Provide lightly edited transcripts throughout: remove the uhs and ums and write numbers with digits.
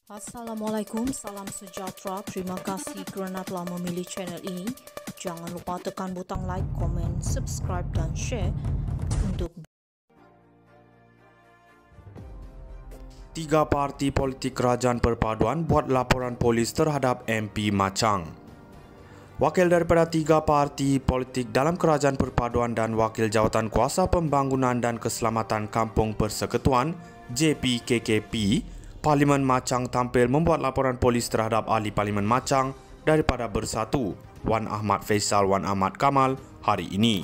Assalamualaikum, salam sejahtera. Terima kasih kerana telah memilih channel ini. Jangan lupa tekan butang like, komen, subscribe dan share untuk Tiga parti politik kerajaan perpaduan buat laporan polis terhadap MP Machang. Wakil daripada tiga parti politik dalam kerajaan perpaduan dan Wakil Jawatan Kuasa Pembangunan dan Keselamatan Kampung Persekutuan JPKKP, Parlimen Machang tampil membuat laporan polis terhadap Ahli Parlimen Machang daripada Bersatu, Wan Ahmad Faisal Wan Ahmad Kamal hari ini.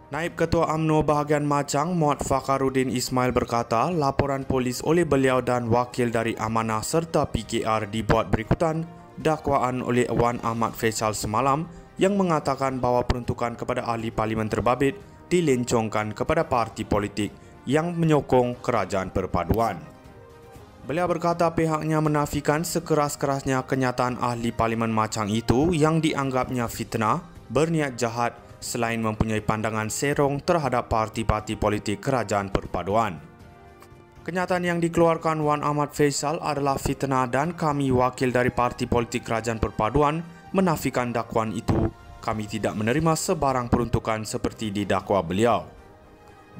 Naib Ketua UMNO bahagian Machang, Muhammad Fakharuddin Ismail berkata, laporan polis oleh beliau dan wakil dari Amanah serta PKR dibuat berikutan dakwaan oleh Wan Ahmad Faisal semalam yang mengatakan bahawa peruntukan kepada ahli parlimen terbabit dilencongkan kepada parti politik yang menyokong kerajaan perpaduan. Beliau berkata pihaknya menafikan sekeras-kerasnya kenyataan ahli parlimen Machang itu yang dianggapnya fitnah, berniat jahat selain mempunyai pandangan serong terhadap parti-parti politik kerajaan perpaduan. Kenyataan yang dikeluarkan Wan Ahmad Faisal adalah fitnah dan kami wakil dari parti politik kerajaan perpaduan menafikan dakwaan itu. Kami tidak menerima sebarang peruntukan seperti didakwa beliau.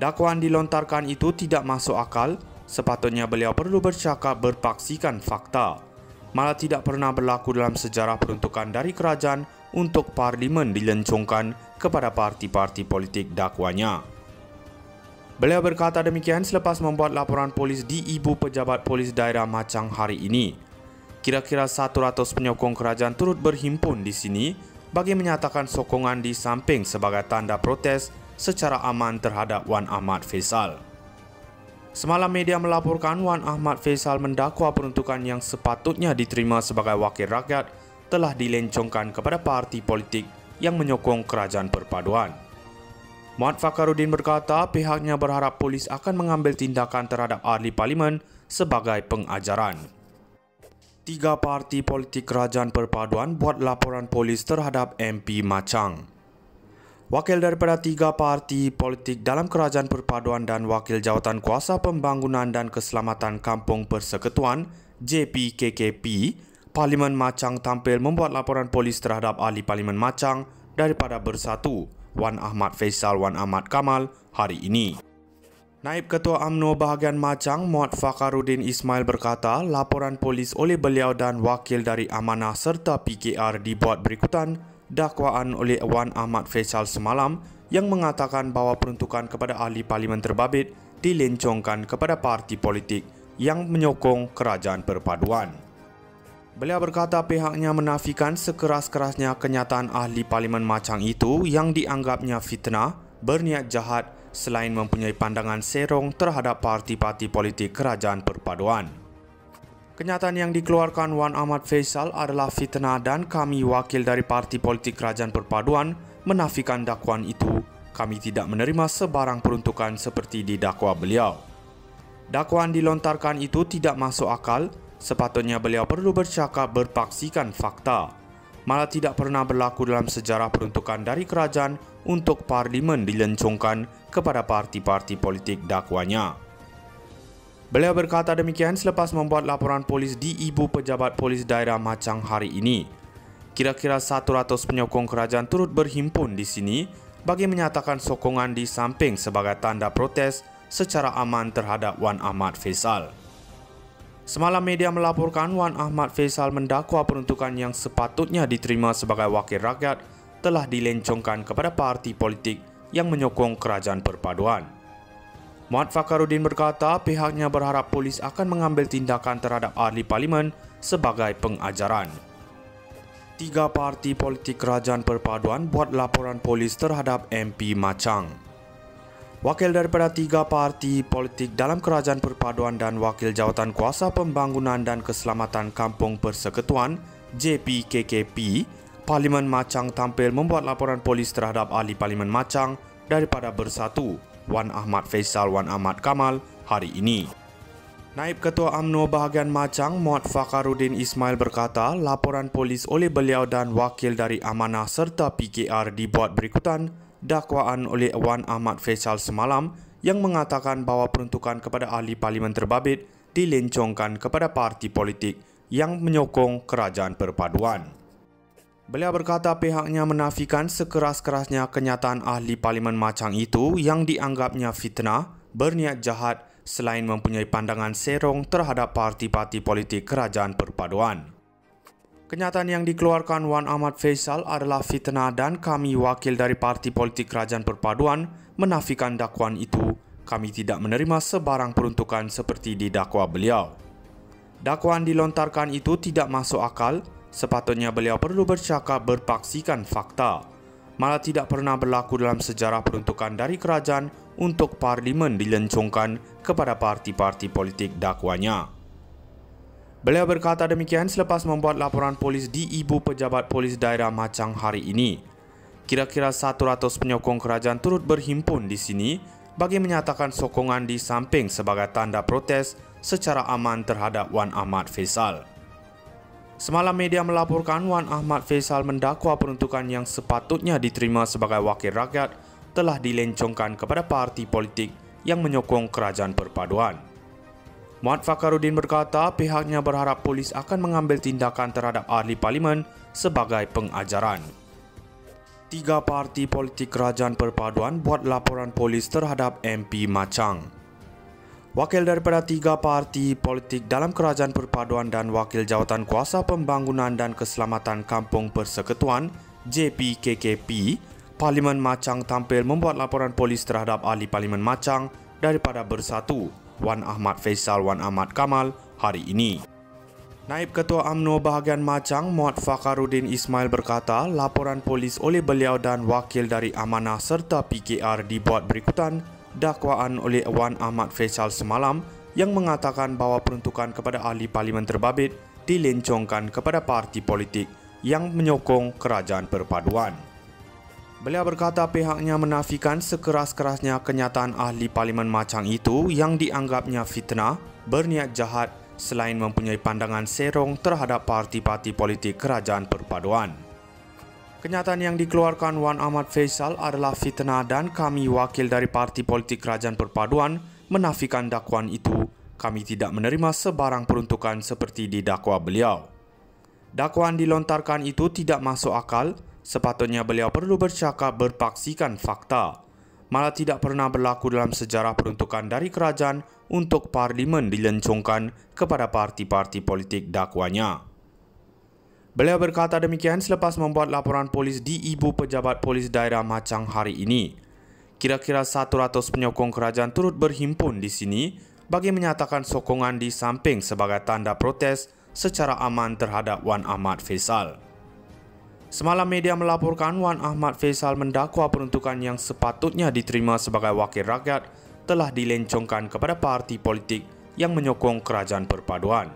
Dakwaan dilontarkan itu tidak masuk akal. Sepatutnya beliau perlu bercakap berpaksikan fakta. Malah tidak pernah berlaku dalam sejarah peruntukan dari kerajaan untuk parlimen dilencongkan kepada parti-parti politik dakwanya. Beliau berkata demikian selepas membuat laporan polis di Ibu Pejabat Polis Daerah Machang hari ini. Kira-kira 100 penyokong kerajaan turut berhimpun di sini bagi menyatakan sokongan di samping sebagai tanda protes secara aman terhadap Wan Ahmad Faisal. Semalam media melaporkan Wan Ahmad Faisal mendakwa peruntukan yang sepatutnya diterima sebagai wakil rakyat telah dilencongkan kepada parti politik yang menyokong kerajaan perpaduan. Muhammad Fakharuddin berkata pihaknya berharap polis akan mengambil tindakan terhadap ahli parlimen sebagai pengajaran. Tiga parti politik kerajaan perpaduan buat laporan polis terhadap MP Machang. Wakil daripada tiga parti politik dalam kerajaan perpaduan dan Wakil Jawatan Kuasa Pembangunan dan Keselamatan Kampung Persekutuan JPKKP, Parlimen Machang tampil membuat laporan polis terhadap ahli Parlimen Machang daripada Bersatu, Wan Ahmad Faisal Wan Ahmad Kamal hari ini. Naib Ketua UMNO bahagian Machang, Muhammad Fakharuddin Ismail berkata, laporan polis oleh beliau dan wakil dari Amanah serta PKR dibuat berikutan dakwaan oleh Wan Ahmad Faisal semalam yang mengatakan bahawa peruntukan kepada ahli parlimen terbabit dilencongkan kepada parti politik yang menyokong kerajaan perpaduan. Beliau berkata pihaknya menafikan sekeras-kerasnya kenyataan ahli parlimen Machang itu yang dianggapnya fitnah, berniat jahat selain mempunyai pandangan serong terhadap parti-parti politik kerajaan perpaduan. Kenyataan yang dikeluarkan Wan Ahmad Faisal adalah fitnah dan kami wakil dari parti politik kerajaan perpaduan menafikan dakwaan itu. Kami tidak menerima sebarang peruntukan seperti didakwa beliau. Dakwaan dilontarkan itu tidak masuk akal. Sepatutnya beliau perlu bercakap berpaksikan fakta. Malah tidak pernah berlaku dalam sejarah peruntukan dari kerajaan untuk parlimen dilencongkan kepada parti-parti politik dakwanya. Beliau berkata demikian selepas membuat laporan polis di Ibu Pejabat Polis Daerah Machang hari ini. Kira-kira 100 penyokong kerajaan turut berhimpun di sini bagi menyatakan sokongan di samping sebagai tanda protes secara aman terhadap Wan Ahmad Faisal. Semalam media melaporkan Wan Ahmad Faisal mendakwa peruntukan yang sepatutnya diterima sebagai wakil rakyat telah dilencongkan kepada parti politik yang menyokong kerajaan perpaduan. Muhammad Fakharuddin berkata pihaknya berharap polis akan mengambil tindakan terhadap ahli parlimen sebagai pengajaran. Tiga parti politik kerajaan perpaduan buat laporan polis terhadap MP Machang. Wakil daripada tiga parti politik dalam kerajaan perpaduan dan Wakil Jawatan Kuasa Pembangunan dan Keselamatan Kampung Persekutuan JPKKP, Parlimen Machang tampil membuat laporan polis terhadap ahli Parlimen Machang daripada Bersatu, Wan Ahmad Faisal Wan Ahmad Kamal hari ini. Naib Ketua UMNO bahagian Machang, Muhammad Fakharuddin Ismail berkata, laporan polis oleh beliau dan wakil dari Amanah serta PKR dibuat berikutan dakwaan oleh Wan Ahmad Faisal semalam yang mengatakan bahawa peruntukan kepada ahli parlimen terbabit dilencongkan kepada parti politik yang menyokong kerajaan perpaduan. Beliau berkata pihaknya menafikan sekeras-kerasnya kenyataan ahli parlimen Machang itu yang dianggapnya fitnah, berniat jahat selain mempunyai pandangan serong terhadap parti-parti politik kerajaan perpaduan. Kenyataan yang dikeluarkan Wan Ahmad Faisal adalah fitnah dan kami wakil dari parti politik kerajaan perpaduan menafikan dakwaan itu. Kami tidak menerima sebarang peruntukan seperti didakwa beliau. Dakwaan dilontarkan itu tidak masuk akal. Sepatutnya beliau perlu bercakap berpaksikan fakta. Malah tidak pernah berlaku dalam sejarah peruntukan dari kerajaan untuk parlimen dilencongkan kepada parti-parti politik dakwanya. Beliau berkata demikian selepas membuat laporan polis di Ibu Pejabat Polis Daerah Machang hari ini. Kira-kira 100 penyokong kerajaan turut berhimpun di sini bagi menyatakan sokongan di samping sebagai tanda protes secara aman terhadap Wan Ahmad Faisal. Semalam media melaporkan Wan Ahmad Faisal mendakwa peruntukan yang sepatutnya diterima sebagai wakil rakyat telah dilencongkan kepada parti politik yang menyokong kerajaan perpaduan. Muhammad Fakharuddin berkata pihaknya berharap polis akan mengambil tindakan terhadap ahli parlimen sebagai pengajaran. 3 parti politik kerajaan perpaduan buat laporan polis terhadap MP Machang. Wakil daripada 3 parti politik dalam kerajaan perpaduan dan wakil jawatan kuasa pembangunan dan keselamatan kampung persekutuan JPKKP, Parlimen Machang tampil membuat laporan polis terhadap ahli Parlimen Machang daripada Bersatu, Wan Ahmad Faisal Wan Ahmad Kamal hari ini. Naib Ketua UMNO bahagian Machang, Muhammad Fakharuddin Ismail berkata laporan polis oleh beliau dan wakil dari Amanah serta PKR dibuat berikutan dakwaan oleh Wan Ahmad Faisal semalam yang mengatakan bahawa peruntukan kepada ahli parlimen terbabit dilencongkan kepada parti politik yang menyokong kerajaan perpaduan. Beliau berkata pihaknya menafikan sekeras-kerasnya kenyataan ahli parlimen Machang itu yang dianggapnya fitnah, berniat jahat selain mempunyai pandangan serong terhadap parti-parti politik kerajaan perpaduan. Kenyataan yang dikeluarkan Wan Ahmad Faisal adalah fitnah dan kami wakil dari parti politik kerajaan perpaduan menafikan dakwaan itu. Kami tidak menerima sebarang peruntukan seperti didakwa beliau. Dakwaan dilontarkan itu tidak masuk akal. Sepatutnya beliau perlu bercakap berpaksikan fakta. Malah tidak pernah berlaku dalam sejarah peruntukan dari kerajaan untuk parlimen dilencongkan kepada parti-parti politik dakwanya. Beliau berkata demikian selepas membuat laporan polis di Ibu Pejabat Polis Daerah Machang hari ini. Kira-kira 100 penyokong kerajaan turut berhimpun di sini bagi menyatakan sokongan di samping sebagai tanda protes secara aman terhadap Wan Ahmad Faisal. Semalam media melaporkan Wan Ahmad Faisal mendakwa peruntukan yang sepatutnya diterima sebagai wakil rakyat telah dilencongkan kepada parti politik yang menyokong kerajaan perpaduan.